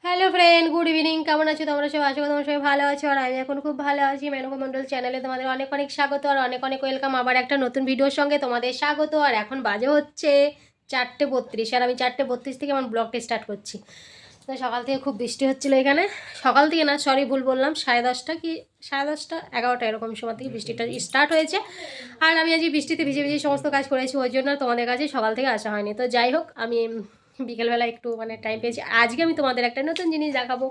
Hello friend, good evening. কেমন আছো তোমরা সবাই? আশা করি তোমরা সবাই ভালো আছো, আর আমি এখন খুব ভালো আছি। মেনকা মণ্ডল চ্যানেলে তোমাদের অনেক অনেক স্বাগত আর অনেক অনেক ওয়েলকাম। আবার একটা নতুন ভিডিওর সঙ্গে তোমাদের স্বাগত। আর এখন বাজে হচ্ছে 4:32, আর আমি 4:32 থেকে আমার ব্লগটা স্টার্ট করছি। তো সকাল থেকে খুব বৃষ্টি হচ্ছিলো এখানে। সকাল থেকে না, সরি ভুল বললাম, 10:30 কি 10:30 11টা এরকম সময় থেকে বৃষ্টিটা স্টার্ট হয়েছে। আর আমি আজ বৃষ্টিতে ভিজে ভিজে সমস্ত কাজ করেছি, ওই জন্য তোমাদের কাছে সকাল থেকে আসা হয়নি। তো যাই হোক, আমি বিকেলবেলা একটু টাইম পেয়েছি। আজকে আমি তোমাদের একটা নতুন জিনিস দেখাবো।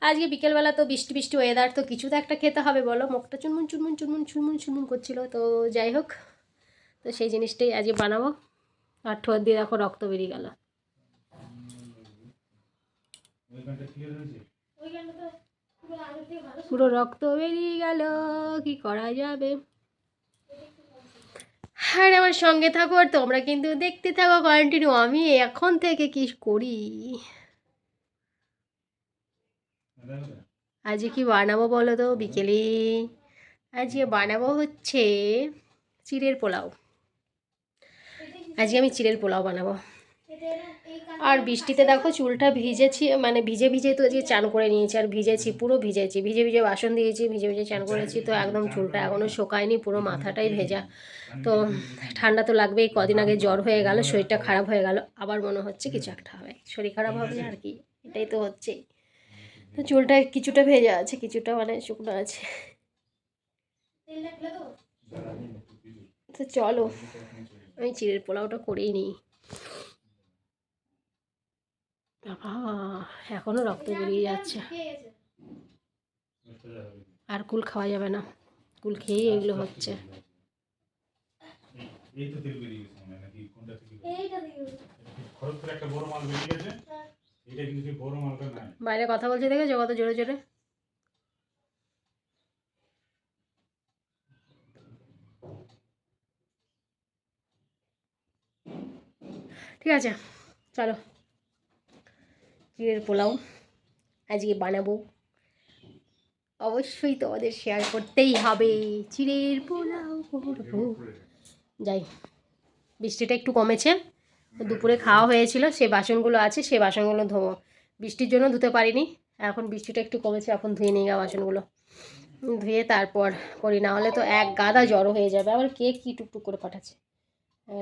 আজকে বিকেলবেলা তো বৃষ্টি বৃষ্টি ওয়েদার, তো কিছু তো একটা খেতে হবে বলো। মুখটা চুনমুন চুনমুন চুনমুন চুনমুন চুনমুন করছিল। তো যাই হোক, তো সেই জিনিসটাই আজকে বানাবো। আর ঠোঁট দিয়ে দেখো রক্ত বেরিয়ে গেল। পুরো রক্ত বেরিয়ে গেল, কি করা যাবে। আর আমার সঙ্গে থাকো, আর তোমরা কিন্তু দেখতে থাকো কন্টিনিউ আমি এখন থেকে কি করি। আজকে কি বানাবো বলো তো বিকেলে? আজকে বানাবো হচ্ছে চিড়ের পোলাও। আজকে আমি চিড়ের পোলাও বানাবো। আর বৃষ্টিতে দেখো চুলটা ভিজেছি, ভিজে ভিজে তো আজকে চান করে নিয়েছি। আর ভিজেছি, পুরো ভিজেছি, ভিজে ভিজে বাসন দিয়েছি, ভিজে ভিজে চান করেছি। তো একদম চুলটা এখনও শোকায়নি, পুরো মাথাটাই ভেজা। তো ঠান্ডা তো লাগবেই, কদিন আগে জ্বর হয়ে গেল, শরীরটা খারাপ হয়ে গেল, আবার মনে হচ্ছে কিছু একটা হবে, শরীর খারাপ হবে আর কি, এটাই তো হচ্ছেই। তো চুলটা কিছুটা ভেজা আছে, কিছুটা শুকনো আছে। তো চলো আমি চিড়ের পোলাওটা করেই নিই। বাবা, এখনো রক্ত বেরিয়ে যাচ্ছে। আর কুল খাওয়া যাবে না, কুল খেয়েই এগুলো হচ্ছে। বাইরে কথা বলছে দেখেছো কত জোরে জোরে। ঠিক আছে, চলো চিড়ের পোলাও আজকে বানাবো। অবশ্যই তোমাদের শেয়ার করতেই হবে। চিড়ের পোলাও করবো। যাই, বৃষ্টিটা একটু কমেছে, দুপুরে খাওয়া হয়েছিল, সে বাসনগুলো আছে, সে বাসনগুলো ধোবো। বৃষ্টির জন্য ধুতে পারিনি, এখন বৃষ্টিটা একটু কমেছে, এখন ধুয়ে নিয়ে গা বাসনগুলো, ধুয়ে তারপর করি। না হলে তো এক গাদা জড়ো হয়ে যাবে। আবার কে কী টুকটুক করে পাঠাচ্ছে,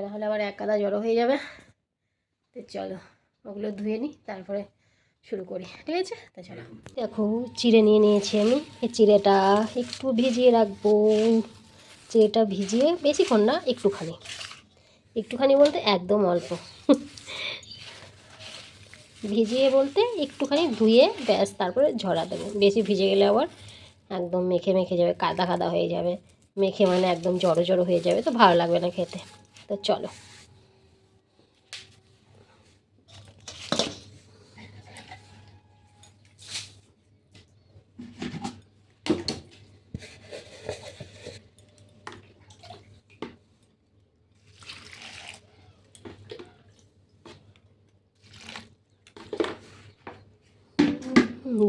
না হলে আবার এক গাদা জড়ো হয়ে যাবে। তো চলো ওগুলো ধুয়ে নিই, তারপরে শুরু করি, ঠিক আছে? তা চলো, দেখো চিড়ে নিয়ে নিয়েছি আমি। এই চিড়েটা একটু ভিজিয়ে রাখবো। চিড়েটা ভিজিয়ে বেশিক্ষণ না, একটুখানি, একটুখানি বলতে একদম অল্প ভিজিয়ে বলতে একটুখানি ধুয়ে ব্যাস, তারপরে ঝরা দেবে। বেশি ভিজে গেলে আবার একদম মেখে মেখে যাবে, কাদা কাদা হয়ে যাবে। মেখে একদম জড়ো জড়ো হয়ে যাবে, তো ভালো লাগবে না খেতে। তো চলো,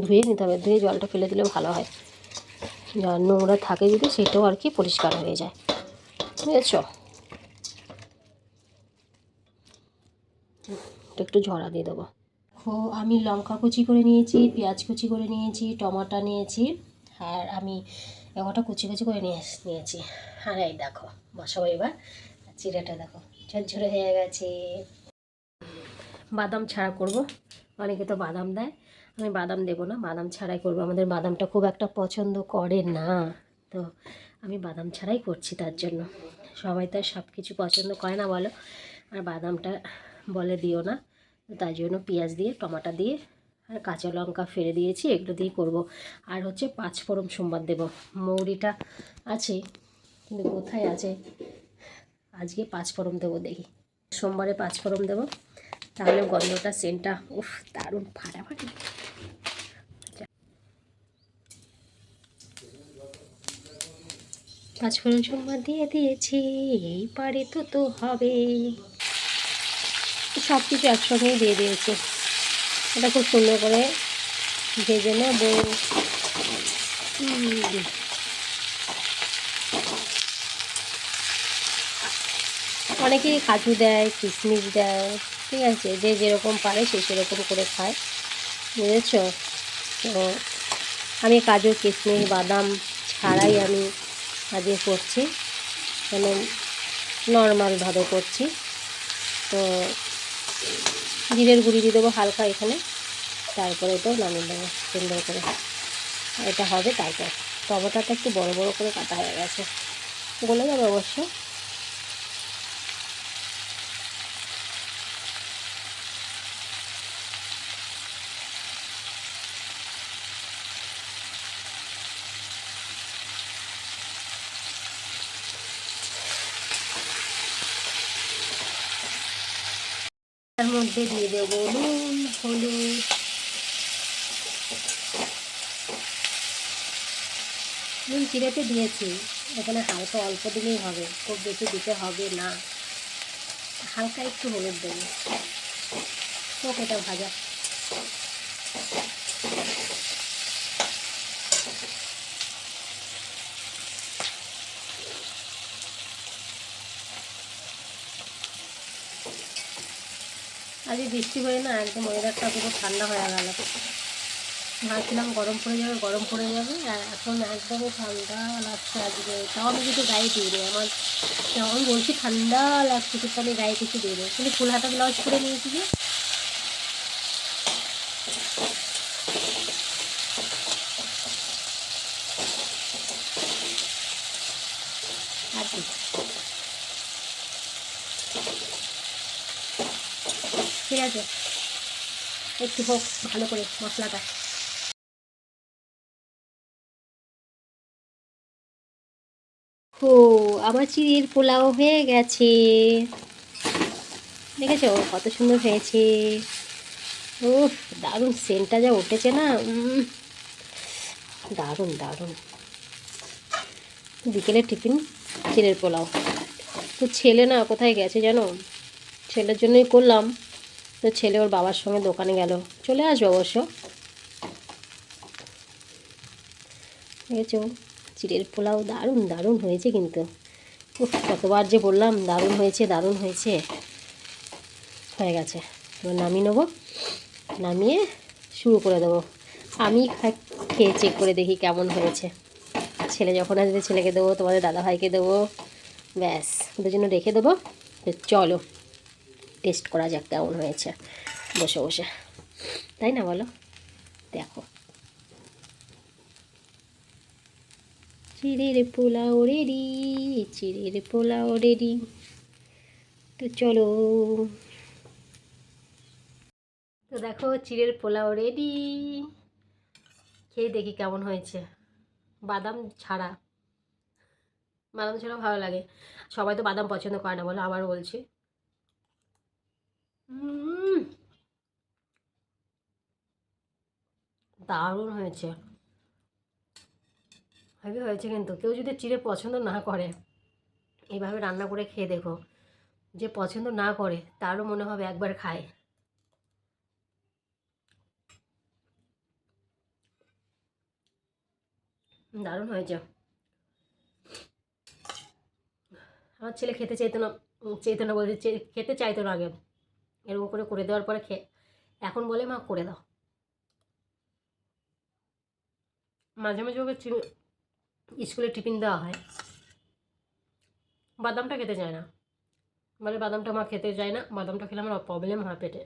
ধুয়ে নিতে হবে। ধুয়ে জলটা ফেলে দিলে ভালো হয়, যা নোংরা থাকে যদি সেটাও আর কি পরিষ্কার হয়ে যায়, বুঝেছ? একটু ঝরা দিয়ে দেবো। দেখো আমি লঙ্কা কুচি করে নিয়েছি, পেঁয়াজ কুচি করে নিয়েছি, টমাটো নিয়েছি, আর আমি এগোটা কুচি কুচি করে নিয়েছি। আর এই দেখো বসাবো এবার। চিড়েটা দেখো ঝরঝরে হয়ে গেছে। বাদাম ছাড়া করব, অনেকে তো বাদাম দেয়, আমি বাদাম দেবো না, বাদাম ছাড়াই করব। আমাদের বাদামটা খুব একটা পছন্দ করে না, তো আমি বাদাম ছাড়াই করছি। তার জন্য সবাই তো সব কিছু পছন্দ করে না বলো, আর বাদামটা বলে দিও না। তার জন্য পেঁয়াজ দিয়ে, টমাটো দিয়ে আর কাঁচা লঙ্কা ফেলে দিয়েছি, এগুলো দিয়ে করব। আর হচ্ছে 5 ফোড়ন সোমবার দেবো। মৌরিটা আছে কিন্তু কোথায় আছে, আজকে 5 ফোড়ন দেবো, দেখি সোমবারে 5 ফোড়ন দেবো, তাহলে গন্ধটা সেন্টটা উফ দারুণ ফাটাফাটি। 5 ফোড়ন সোমবার দিয়ে দিয়েছি, এই পারে তো তো হবে। সব কিছু একসঙ্গেই দিয়ে দিয়েছি। এটা খুব সুন্দর করে ভেজে নেব। অনেকেই কাজু দেয়, কিশমিশ দেয়, ঠিক আছে, যে যেরকম পারে সে সেরকম করে খায়। বুঝেছো? তো আমি কাজু কিশমিশ বাদাম ছাড়াই আমি আজকে করছি, মানে নর্মালভাবে করছি। তো জিরের গুঁড়ি দিয়ে দেবো হালকা এখানে, তারপরে এটাও নামিয়ে দেবো সুন্দর করে। এটা হবে তারপর। টমেটোটা একটু বড় বড় করে কাটা হয়ে গেছে, গলে যাবে অবশ্য। তার মধ্যে দিয়ে দেবো নুন হলুদ, নুন চিড়েতে দিয়েছি, এখানে হালকা অল্প দিলেই হবে, খুব বেশি দিতে হবে না, হালকা একটু হলুদ দেবো। হোক এটা ভাজা। আজকে বৃষ্টি হয়ে না একদম ওয়েদারটা পুরো ঠান্ডা হয়ে গেল। ভাবছিলাম গরম পড়ে যাবে গরম পড়ে যাবে, আর এখন একদমই ঠান্ডা লাগছে আজকে। তাও আমি কিছু গায়ে দিইনি, আমার যেমন বলছি ঠান্ডা লাগছে কিন্তু আমি গায়ে কিছু দিইনি, কিন্তু ফুল হাতা ব্লাউজ পরে নিয়েছি যে। আর কি, ঠিক আছে, একটু হোক ভালো করে মশলাটা। ও, আমার চিড়ের পোলাও হয়ে গেছে, দেখেছো কত সুন্দর হয়েছে। উফ, দারুণ সেন্টটা যা উঠেছে না, দারুণ দারুণ। বিকেলের টিফিন চিড়ের পোলাও। তো ছেলে না কোথায় গেছে জানো, ছেলের জন্যই করলাম। তো ছেলে ওর বাবার সঙ্গে দোকানে গেল, চলে আসবে অবশ্য। দেখেছো চিড়ের পোলাও দারুণ দারুণ হয়েছে কিন্তু। উফ, কতবার যে বললাম দারুণ হয়েছে দারুণ হয়েছে। হয়ে গেছে, এবার নামিয়ে নেবো, নামিয়ে শুরু করে দেবো। আমি খেয়ে চেক করে দেখি কেমন হয়েছে। ছেলে যখন আসবে ছেলেকে দেবো, তোমাদের দাদাভাইকে দেবো, ব্যাস ওদের জন্য রেখে দেবো। তো চলো টেস্ট করা যাক কেমন হয়েছে বসে বসে, তাই না বলো? দেখো চিড়ের পোলাও রেডি, চিড়ের পোলাও রেডি। তো চলো, তো দেখো চিড়ের পোলাও রেডি, খেয়ে দেখি কেমন হয়েছে। বাদাম ছাড়া, বাদাম ছাড়াও ভালো লাগে, সবাই তো বাদাম পছন্দ করে না বলো, আবার বলছি। দারুণ হয়েছে, হেভি হয়েছে। কিন্তু কেউ যদি চিড়ে পছন্দ না করে, এইভাবে রান্না করে খেয়ে দেখো, যে পছন্দ না করে তারও মনে হবে একবার খায়। দারুণ হয়েছে। আমার ছেলে খেতে চাইতো না বলতে, খেতে চাইতো না আগে, এরকম করে করে দেওয়ার পরে এখন বলে মা করে দাও। মাঝে মাঝে ওকে স্কুলে টিফিন দেওয়া হয়, বাদামটা খেতে চায় না, বলে বাদামটা মা খেতে চায় না, বাদামটা খেলে আমার প্রবলেম হয় পেটে।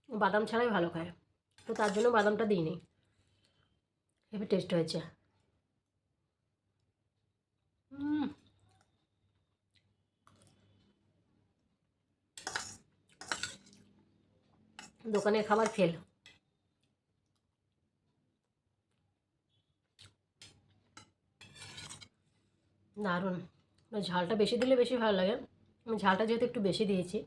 বাদাম ছাড়াই ভালো খায়, তো তার জন্য বাদামটা দিইনি। হেভি টেস্ট হয়েছে। দোকানের খাবার ফেল। দারুণ, ঝালটা বেশি দিলে বেশি ভালো লাগে, আমি ঝালটা যেহেতু একটু বেশি দিয়েছি।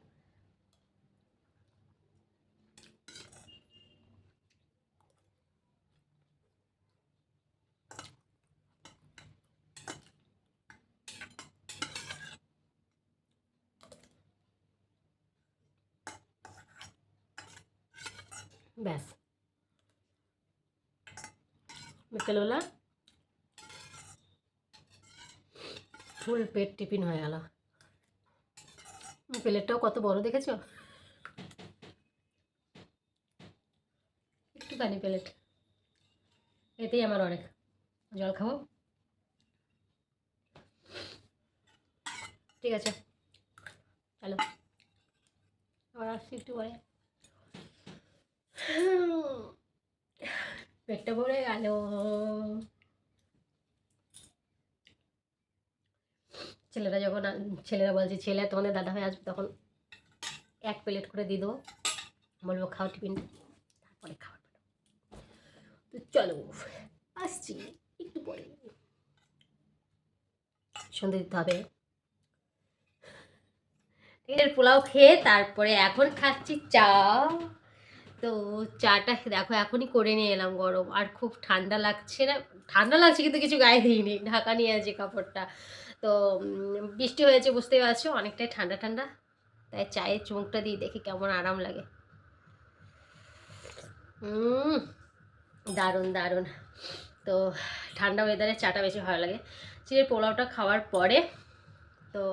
ব্যাস, বিকেলবেলা ফুল পেট টিফিন হয়ে গেল। প্লেটটাও কত বড় দেখেছো। একটুখানি প্লেট, এতেই আমার অনেক। জল খাবো, ঠিক আছে চলো আবার আসছি একটু পরে। পেটটা ভরে গেল। ছেলেরা যখন ছেলেরা বলছে ছেলে তোমাদের দাদা ভাই আসবে তখন এক প্লেট করে দিয়ে দেবো, বলবো খাও টিফিনটা, তারপরে খাবার পাঠাবো। তো চলো আসছি একটু পরে, সন্ধে দিতে হবে। এর পোলাও খেয়ে তারপরে এখন খাচ্ছি চা। তো চাটা দেখো এখনই করে নিয়ে এলাম, গরম আর খুব ঠান্ডা লাগছে না, ঠান্ডা লাগছে কিন্তু কিছু গায়ে দিইনি, ঢাকা নিয়ে আছে কাপড়টা। তো বৃষ্টি হয়েছে বুঝতেই পারছো, অনেকটাই ঠান্ডা ঠান্ডা, তাই চায়ের চুমুকটা দিয়ে দেখি কেমন আরাম লাগে। দারুণ দারুণ। তো ঠান্ডা ওয়েদারে চাটা বেশি ভালো লাগে। চিড়ের পোলাওটা খাওয়ার পরে তো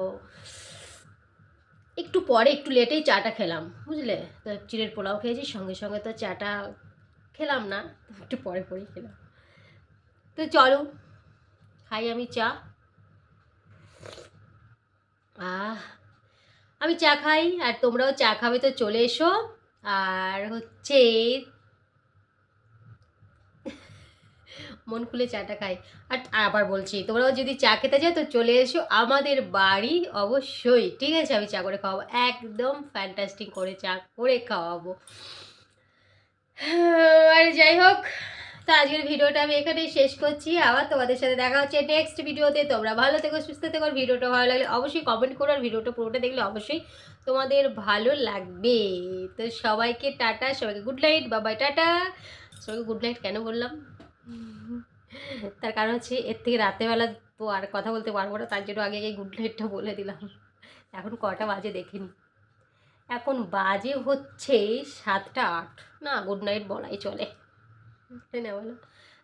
একটু পরে একটু লেটেই চাটা খেলাম বুঝলে। তো চিড়ের পোলাও খেয়েছি, সঙ্গে সঙ্গে তো চাটা খেলাম না, একটু পরে পরেই খেলাম। তো চলো খাই আমি চা। আহ আমি চা খাই আর তোমরাও চা খাবে, তো চলে এসো। আর হচ্ছে মন খুলে চাটা খাই। আর আবার বলছি তোমরাও যদি চা খেতে যাও তো চলে এসো আমাদের বাড়ি অবশ্যই, ঠিক আছে? আমি চা করে খাওয়াবো, একদম ফ্যান্টাস্টিক করে চা করে খাওয়াবো। আর যাই হোক, তো আজকের ভিডিওটা আমি এখানেই শেষ করছি, আবার তোমাদের সাথে দেখা হচ্ছে নেক্সট ভিডিওতে। তোমরা ভালো থেকো, সুস্থ থেকো, ভিডিওটা ভালো লাগলে অবশ্যই কমেন্ট করো, আর ভিডিওটা পুরোটা দেখলে অবশ্যই তোমাদের ভালো লাগবে। তো সবাইকে টাটা, সবাইকে গুড নাইট, বাবাই টাটা। সবাইকে গুড নাইট কেন বললাম তার কারণ হচ্ছে এর থেকে রাতেরবেলা তো আর কথা বলতে পারবো না, তার জন্য আগে গুড নাইটটা বলে দিলাম। এখন কটা বাজে দেখিনি, এখন বাজে হচ্ছে 7টা 8, না গুড নাইট বলাই চলে, তাই না বলো?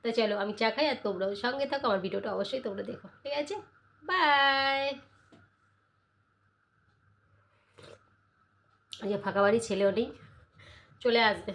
তো চলো আমি চা খাই আর তোমরাও সঙ্গে থাকো, আমার ভিডিওটা অবশ্যই তোমরা দেখো, ঠিক আছে? বাই। যে ফাঁকা বাড়ি ছেলেও নেই, চলে আসবে।